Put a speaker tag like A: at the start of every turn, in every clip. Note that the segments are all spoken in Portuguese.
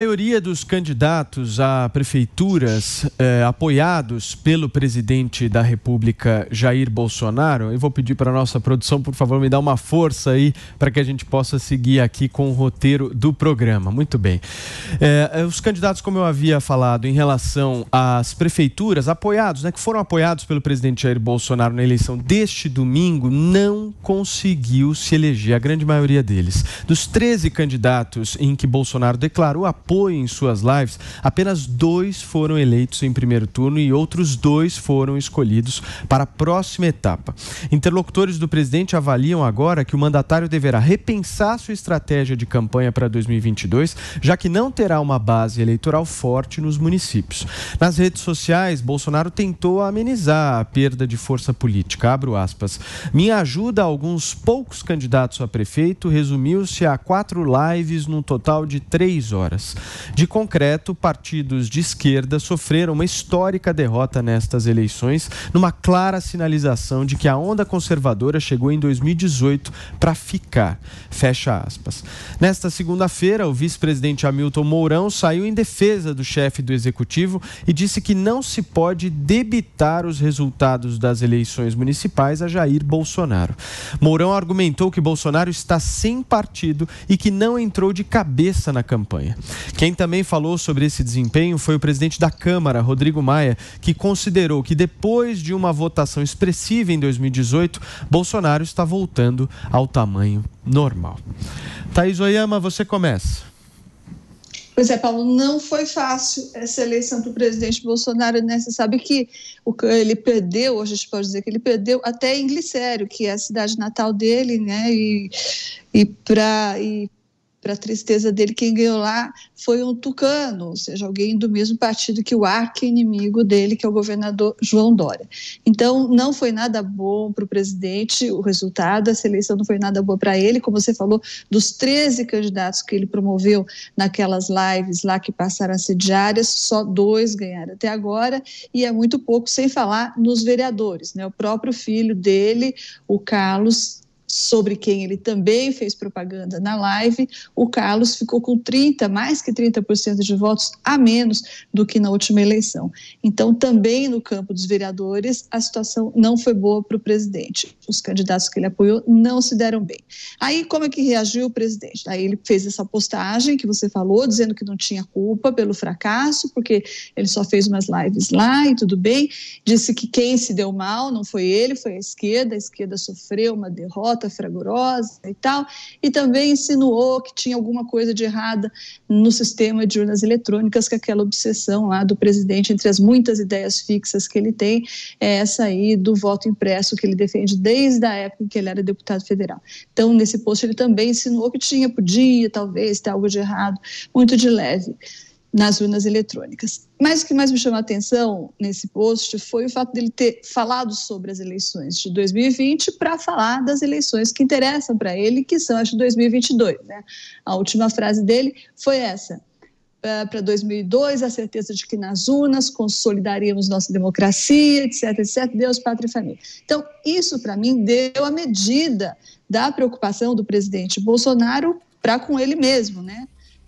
A: A maioria dos candidatos a prefeituras apoiados pelo presidente da República, Jair Bolsonaro, eu vou pedir para a nossa produção, por favor, me dar uma força aí para que a gente possa seguir aqui com o roteiro do programa. Muito bem. Os candidatos, como eu havia falado, em relação às prefeituras apoiados, que foram apoiados pelo presidente Jair Bolsonaro na eleição deste domingo, não conseguiu se eleger, a grande maioria deles. Dos 13 candidatos em que Bolsonaro declarou apoio em suas lives, apenas 2 foram eleitos em primeiro turno e outros 2 foram escolhidos para a próxima etapa. Interlocutores do presidente avaliam agora que o mandatário deverá repensar sua estratégia de campanha para 2022, já que não terá uma base eleitoral forte nos municípios. Nas redes sociais, Bolsonaro tentou amenizar a perda de força política. Abro aspas. Minha ajuda a alguns poucos candidatos a prefeito resumiu-se a 4 lives num total de 3 horas. De concreto, partidos de esquerda sofreram uma histórica derrota nestas eleições, numa clara sinalização de que a onda conservadora chegou em 2018 para ficar. Fecha aspas. Nesta segunda-feira, o vice-presidente Hamilton Mourão saiu em defesa do chefe do executivo e disse que não se pode debitar os resultados das eleições municipais a Jair Bolsonaro. Mourão argumentou que Bolsonaro está sem partido e que não entrou de cabeça na campanha. Quem também falou sobre esse desempenho foi o presidente da Câmara, Rodrigo Maia, que considerou que depois de uma votação expressiva em 2018, Bolsonaro está voltando ao tamanho normal. Thaís Oyama, você começa.
B: Pois é, Paulo, não foi fácil essa eleição para o presidente Bolsonaro, né? Você sabe que ele perdeu, a gente pode dizer que ele perdeu até em Glicério, que é a cidade natal dele, né? E para a tristeza dele, quem ganhou lá foi um tucano, ou seja, alguém do mesmo partido que o arqui-inimigo dele, que é o governador João Dória. Então, não foi nada bom para o presidente o resultado, essa eleição não foi nada boa para ele, como você falou, dos 13 candidatos que ele promoveu naquelas lives lá que passaram a ser diárias, só 2 ganharam até agora, e é muito pouco, sem falar nos vereadores, né? O próprio filho dele, o Carlos, sobre quem ele também fez propaganda na live, o Carlos ficou com mais que 30% de votos a menos do que na última eleição. Então, também no campo dos vereadores, a situação não foi boa para o presidente. Os candidatos que ele apoiou não se deram bem. Aí, como é que reagiu o presidente? Aí ele fez essa postagem que você falou, dizendo que não tinha culpa pelo fracasso, porque ele só fez umas lives lá e tudo bem. Disse que quem se deu mal não foi ele, foi a esquerda sofreu uma derrota fragorosa e tal, e também insinuou que tinha alguma coisa de errada no sistema de urnas eletrônicas, que aquela obsessão lá do presidente, entre as muitas ideias fixas que ele tem, é essa aí do voto impresso que ele defende desde a época em que ele era deputado federal. Então, nesse post ele também insinuou que podia talvez ter algo de errado, muito de leve, nas urnas eletrônicas. Mas o que mais me chamou a atenção nesse post foi o fato dele ter falado sobre as eleições de 2020 para falar das eleições que interessam para ele, que são as de 2022. Né? A última frase dele foi essa: para 2002, a certeza de que nas urnas consolidaríamos nossa democracia, etc, etc, Deus, pátria e família. Então, isso para mim deu a medida da preocupação do presidente Bolsonaro para com ele mesmo, né?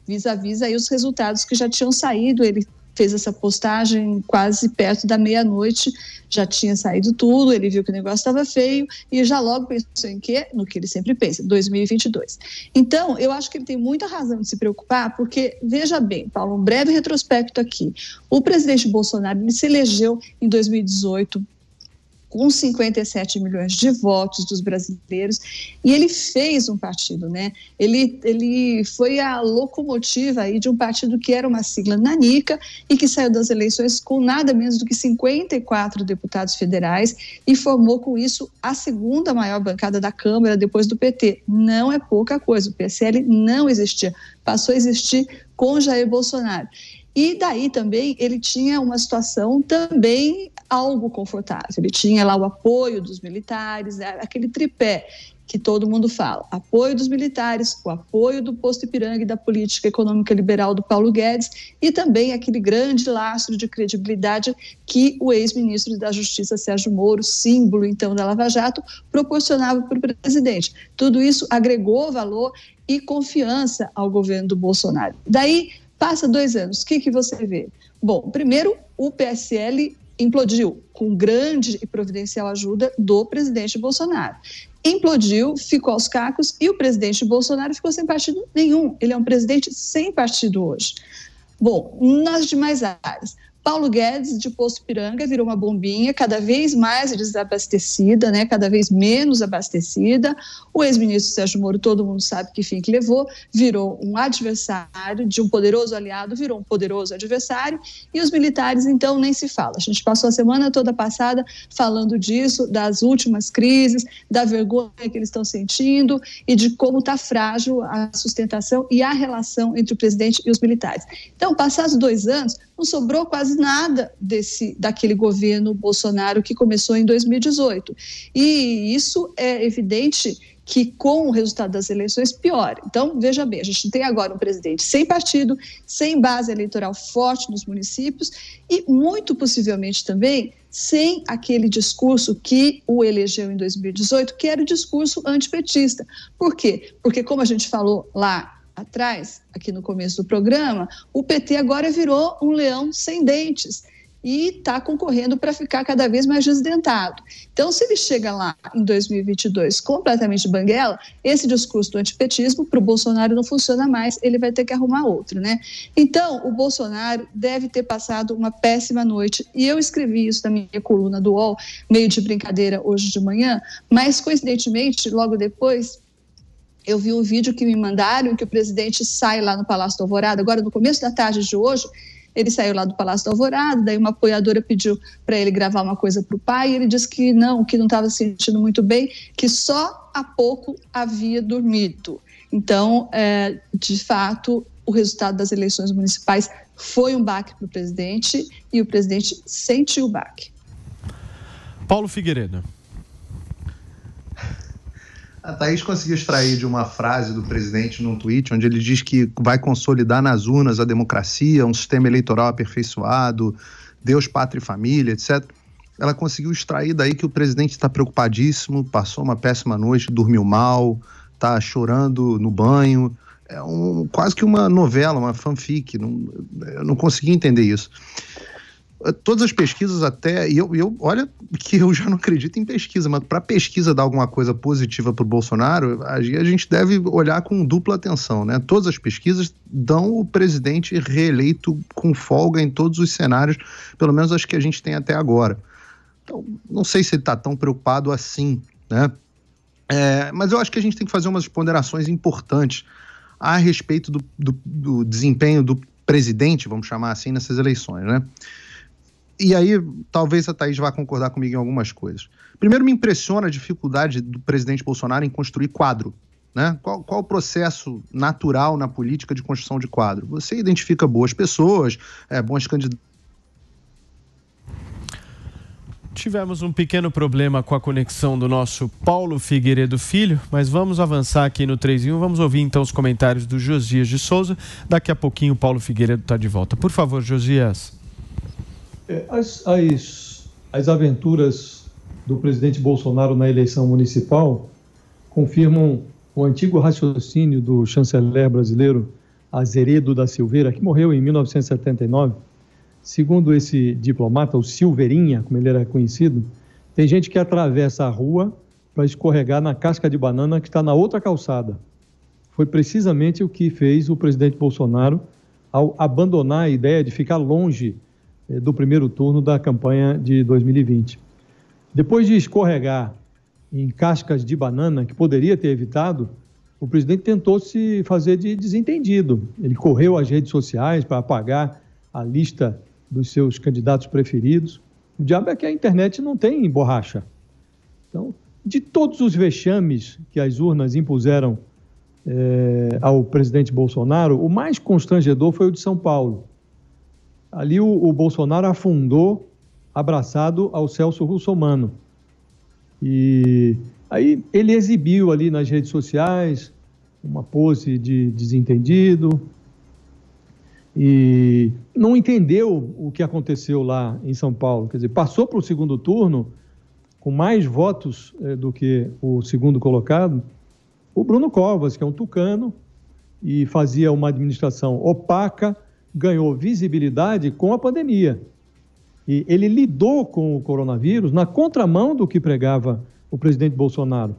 B: Vis-a-vis aí os resultados que já tinham saído. Ele fez essa postagem quase perto da meia-noite, já tinha saído tudo, ele viu que o negócio estava feio e já logo pensou em quê? No que ele sempre pensa, 2022. Então, eu acho que ele tem muita razão de se preocupar, porque, veja bem, Paulo, um breve retrospecto aqui. O presidente Bolsonaro, ele se elegeu em 2018 com 57 milhões de votos dos brasileiros, e ele fez um partido, né? Ele foi a locomotiva aí de um partido que era uma sigla nanica e que saiu das eleições com nada menos do que 54 deputados federais e formou com isso a segunda maior bancada da Câmara depois do PT. Não é pouca coisa, o PSL não existia, passou a existir com Jair Bolsonaro. E daí também ele tinha uma situação também algo confortável. Ele tinha lá o apoio dos militares, aquele tripé que todo mundo fala: apoio dos militares, o apoio do posto Ipiranga e da política econômica liberal do Paulo Guedes, e também aquele grande lastro de credibilidade que o ex-ministro da Justiça, Sérgio Moro, símbolo então da Lava Jato, proporcionava para o presidente. Tudo isso agregou valor e confiança ao governo do Bolsonaro. Daí, Passa 2 anos, o que você vê? Bom, primeiro, o PSL implodiu com grande e providencial ajuda do presidente Bolsonaro. Implodiu, ficou aos cacos e o presidente Bolsonaro ficou sem partido nenhum. Ele é um presidente sem partido hoje. Bom, nas demais áreas, Paulo Guedes, de Poço Ipiranga, virou uma bombinha, cada vez mais desabastecida, né, cada vez menos abastecida. O ex-ministro Sérgio Moro, todo mundo sabe que fim que levou, virou um adversário, de um poderoso aliado, virou um poderoso adversário, e os militares, então, nem se fala. A gente passou a semana toda passada falando disso, das últimas crises, da vergonha que eles estão sentindo e de como está frágil a sustentação e a relação entre o presidente e os militares. Então, passados 2 anos, não sobrou quase nada daquele governo Bolsonaro que começou em 2018. E isso é evidente que com o resultado das eleições piora. Então, veja bem, a gente tem agora um presidente sem partido, sem base eleitoral forte nos municípios e muito possivelmente também sem aquele discurso que o elegeu em 2018, que era o discurso antipetista. Por quê? Porque, como a gente falou lá atrás, aqui no começo do programa, o PT agora virou um leão sem dentes e está concorrendo para ficar cada vez mais desdentado. Então, se ele chega lá em 2022 completamente banguela, esse discurso do antipetismo para o Bolsonaro não funciona mais, ele vai ter que arrumar outro, né? Então, o Bolsonaro deve ter passado uma péssima noite, e eu escrevi isso na minha coluna do UOL, meio de brincadeira hoje de manhã, mas coincidentemente, logo depois, eu vi um vídeo que me mandaram, que o presidente sai lá no Palácio do Alvorada, agora no começo da tarde de hoje, ele saiu lá do Palácio do Alvorada, daí uma apoiadora pediu para ele gravar uma coisa para o pai, e ele disse que não estava se sentindo muito bem, que só há pouco havia dormido. Então, de fato, o resultado das eleições municipais foi um baque para o presidente, e o presidente sentiu o baque.
A: Paulo Figueiredo.
C: A Thaís conseguiu extrair de uma frase do presidente num tweet, onde ele diz que vai consolidar nas urnas a democracia, um sistema eleitoral aperfeiçoado, Deus, pátria e família, etc. Ela conseguiu extrair daí que o presidente está preocupadíssimo, passou uma péssima noite, dormiu mal, está chorando no banho. É quase que uma novela, uma fanfic. Eu não consegui entender isso. Todas as pesquisas até, e eu olha que eu já não acredito em pesquisa, mas para pesquisa dar alguma coisa positiva para o Bolsonaro, a gente deve olhar com dupla atenção, né? Todas as pesquisas dão o presidente reeleito com folga em todos os cenários, pelo menos as que a gente tem até agora. Então, não sei se ele está tão preocupado assim, né? Mas eu acho que a gente tem que fazer umas ponderações importantes a respeito do desempenho do presidente, vamos chamar assim, nessas eleições, né? E aí, talvez a Thaís vá concordar comigo em algumas coisas. Primeiro, me impressiona a dificuldade do presidente Bolsonaro em construir quadro, né? Qual o processo natural na política de construção de quadro? Você identifica boas pessoas, bons candidatos.
A: Tivemos um pequeno problema com a conexão do nosso Paulo Figueiredo Filho, mas vamos avançar aqui no 3 em 1. Vamos ouvir então os comentários do Josias de Souza. Daqui a pouquinho o Paulo Figueiredo está de volta. Por favor, Josias.
D: As aventuras do presidente Bolsonaro na eleição municipal confirmam o antigo raciocínio do chanceler brasileiro Azeredo da Silveira, que morreu em 1979. Segundo esse diplomata, o Silveirinha, como ele era conhecido, tem gente que atravessa a rua para escorregar na casca de banana que está na outra calçada. Foi precisamente o que fez o presidente Bolsonaro ao abandonar a ideia de ficar longe do primeiro turno da campanha de 2020. Depois de escorregar em cascas de banana, que poderia ter evitado, o presidente tentou se fazer de desentendido. Ele correu às redes sociais para apagar a lista dos seus candidatos preferidos. O diabo é que a internet não tem borracha. Então, de todos os vexames que as urnas impuseram ao presidente Bolsonaro, o mais constrangedor foi o de São Paulo. Ali o Bolsonaro afundou, abraçado ao Celso Russomano. E aí ele exibiu ali nas redes sociais uma pose de desentendido e não entendeu o que aconteceu lá em São Paulo. Quer dizer, passou para o segundo turno com mais votos do que o segundo colocado, o Bruno Covas, que é um tucano e fazia uma administração opaca, ganhou visibilidade com a pandemia. E ele lidou com o coronavírus na contramão do que pregava o presidente Bolsonaro.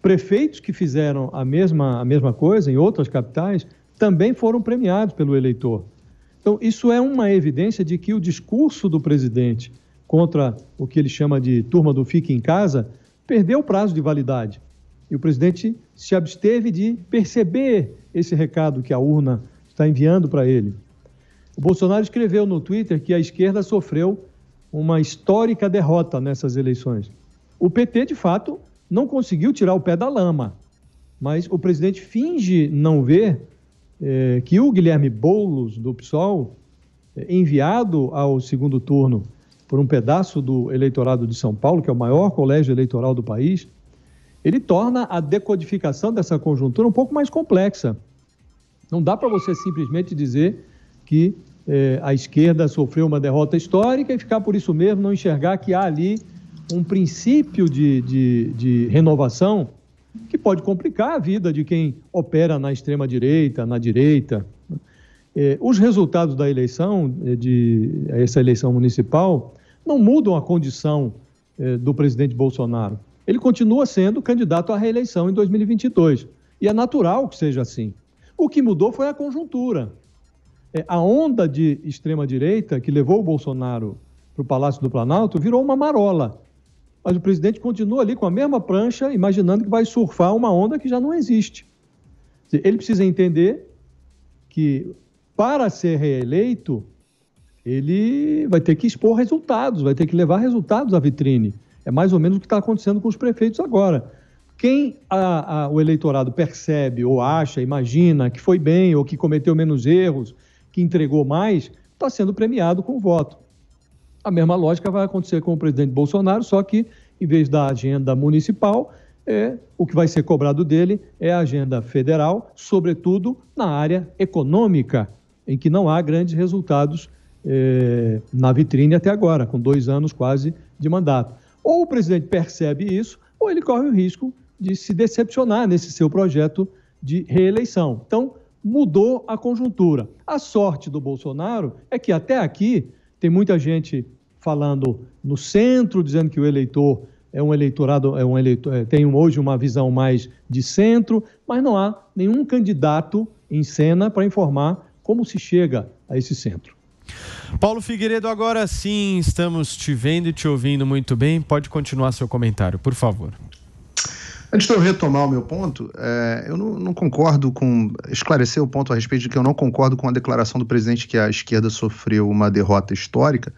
D: Prefeitos que fizeram a mesma coisa em outras capitais também foram premiados pelo eleitor. Então, isso é uma evidência de que o discurso do presidente contra o que ele chama de turma do fique em casa perdeu o prazo de validade. E o presidente se absteve de perceber esse recado que a urna está enviando para ele. O Bolsonaro escreveu no Twitter que a esquerda sofreu uma histórica derrota nessas eleições. O PT, de fato, não conseguiu tirar o pé da lama, mas o presidente finge não ver que o Guilherme Boulos, do PSOL, enviado ao segundo turno por um pedaço do eleitorado de São Paulo, que é o maior colégio eleitoral do país, ele torna a decodificação dessa conjuntura um pouco mais complexa. Não dá para você simplesmente dizer que a esquerda sofreu uma derrota histórica e ficar por isso mesmo, não enxergar que há ali um princípio de renovação que pode complicar a vida de quem opera na extrema-direita, na direita. Os resultados da eleição, essa eleição municipal, não mudam a condição do presidente Bolsonaro. Ele continua sendo candidato à reeleição em 2022. E é natural que seja assim. O que mudou foi a conjuntura. A onda de extrema-direita que levou o Bolsonaro para o Palácio do Planalto virou uma marola. Mas o presidente continua ali com a mesma prancha, imaginando que vai surfar uma onda que já não existe. Ele precisa entender que, para ser reeleito, ele vai ter que expor resultados, vai ter que levar resultados à vitrine. É mais ou menos o que está acontecendo com os prefeitos agora. Quem o eleitorado percebe ou acha, imagina que foi bem ou que cometeu menos erros, que entregou mais, está sendo premiado com voto. A mesma lógica vai acontecer com o presidente Bolsonaro, só que, em vez da agenda municipal, o que vai ser cobrado dele é a agenda federal, sobretudo na área econômica, em que não há grandes resultados na vitrine até agora, com 2 anos quase de mandato. Ou o presidente percebe isso, ou ele corre o risco de se decepcionar nesse seu projeto de reeleição. Então, mudou a conjuntura. A sorte do Bolsonaro é que até aqui tem muita gente falando no centro, dizendo que o eleitor tem hoje uma visão mais de centro, mas não há nenhum candidato em cena para informar como se chega a esse centro.
A: Paulo Figueiredo, agora sim estamos te vendo e te ouvindo muito bem. Pode continuar seu comentário, por favor.
C: Antes de eu retomar o meu ponto, eu não concordo com... Esclarecer o ponto a respeito de que eu não concordo com a declaração do presidente que a esquerda sofreu uma derrota histórica,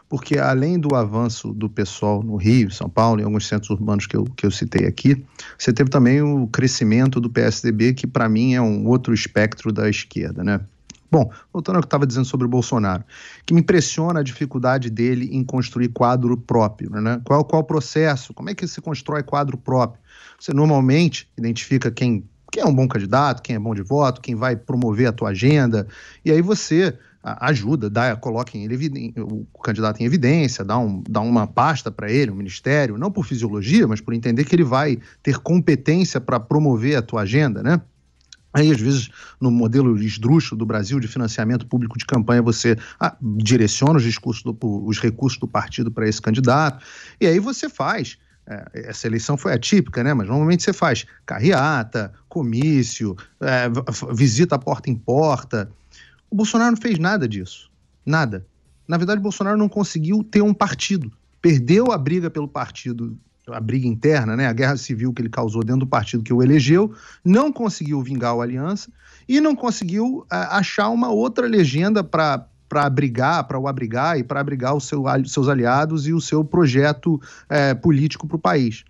C: porque além do avanço do PSOL no Rio, São Paulo, em alguns centros urbanos que eu citei aqui, você teve também o crescimento do PSDB, que para mim é um outro espectro da esquerda, né? Bom, voltando ao que eu estava dizendo sobre o Bolsonaro, que me impressiona a dificuldade dele em construir quadro próprio, né? Qual o processo? Como é que se constrói quadro próprio? Você normalmente identifica quem é um bom candidato, quem é bom de voto, quem vai promover a tua agenda, e aí você ajuda, coloca o candidato em evidência, dá uma pasta para ele, um ministério, não por fisiologia, mas por entender que ele vai ter competência para promover a tua agenda, né? Aí, às vezes, no modelo esdrúxulo do Brasil de financiamento público de campanha, você direciona os recursos do partido para esse candidato, e aí você faz. Essa eleição foi atípica, né? Mas normalmente você faz carreata, comício, visita porta em porta. O Bolsonaro não fez nada disso. Nada. Na verdade, o Bolsonaro não conseguiu ter um partido. Perdeu a briga pelo partido, a briga interna, né, a guerra civil que ele causou dentro do partido que o elegeu, não conseguiu vingar o Aliança e não conseguiu achar uma outra legenda para o abrigar e para abrigar os seus aliados e o seu projeto político para o país.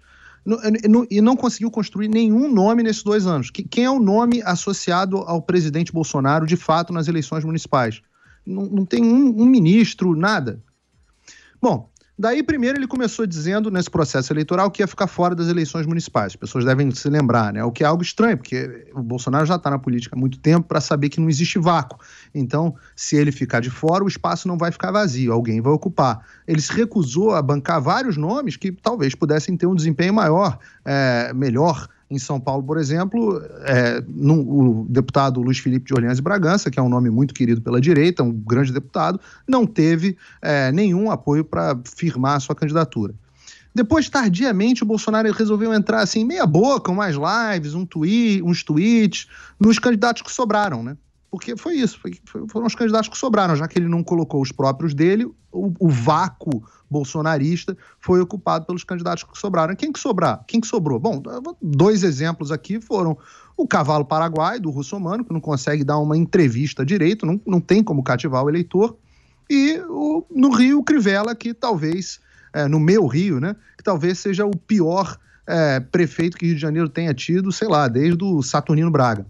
C: E não conseguiu construir nenhum nome nesses 2 anos. Quem é o nome associado ao presidente Bolsonaro, de fato, nas eleições municipais? Não tem um ministro, nada. Bom, daí primeiro ele começou dizendo nesse processo eleitoral que ia ficar fora das eleições municipais. As pessoas devem se lembrar, né? O que é algo estranho, porque o Bolsonaro já está na política há muito tempo para saber que não existe vácuo. Então, se ele ficar de fora, o espaço não vai ficar vazio, alguém vai ocupar. Ele se recusou a bancar vários nomes que talvez pudessem ter um desempenho melhor Em São Paulo, por exemplo, o deputado Luiz Felipe de Orleans e Bragança, que é um nome muito querido pela direita, um grande deputado, não teve nenhum apoio para firmar a sua candidatura. Depois, tardiamente, o Bolsonaro resolveu entrar assim, meia boca, umas lives, uns tweets, nos candidatos que sobraram, né? Porque foi isso, foram os candidatos que sobraram, já que ele não colocou os próprios dele, o vácuo bolsonarista foi ocupado pelos candidatos que sobraram. Quem que sobrou? Bom, 2 exemplos aqui foram o cavalo paraguai, do Russomano, que não consegue dar uma entrevista direito, não tem como cativar o eleitor, e no Rio, o Crivella, que talvez, no meu Rio, né, que talvez seja o pior prefeito que Rio de Janeiro tenha tido, sei lá, desde o Saturnino Braga.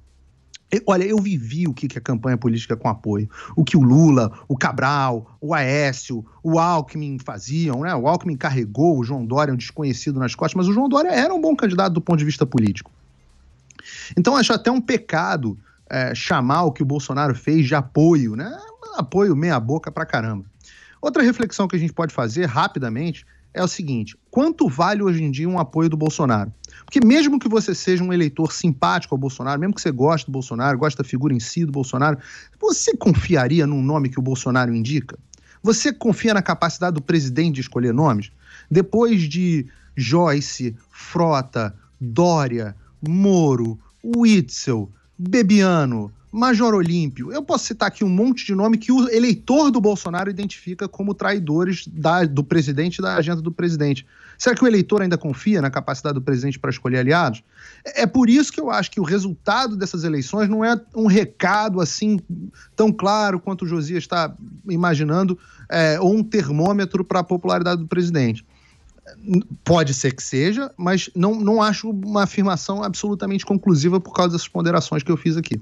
C: Olha, eu vivi o que é campanha política com apoio. O que o Lula, o Cabral, o Aécio, o Alckmin faziam, né? O Alckmin carregou o João Dória, um desconhecido, nas costas, mas o João Dória era um bom candidato do ponto de vista político. Então, acho até um pecado chamar o que o Bolsonaro fez de apoio, né? Apoio meia boca pra caramba. Outra reflexão que a gente pode fazer rapidamente é o seguinte: quanto vale hoje em dia um apoio do Bolsonaro? Porque mesmo que você seja um eleitor simpático ao Bolsonaro, mesmo que você goste do Bolsonaro, goste da figura em si do Bolsonaro, você confiaria num nome que o Bolsonaro indica? Você confia na capacidade do presidente de escolher nomes? Depois de Joyce, Frota, Dória, Moro, Witzel, Bebiano, Major Olímpio, eu posso citar aqui um monte de nome que o eleitor do Bolsonaro identifica como traidores do presidente e da agenda do presidente. Será que o eleitor ainda confia na capacidade do presidente para escolher aliados? É por isso que eu acho que o resultado dessas eleições não é um recado assim tão claro quanto o Josias está imaginando, ou um termômetro para a popularidade do presidente. Pode ser que seja, mas não acho uma afirmação absolutamente conclusiva por causa dessas ponderações que eu fiz aqui.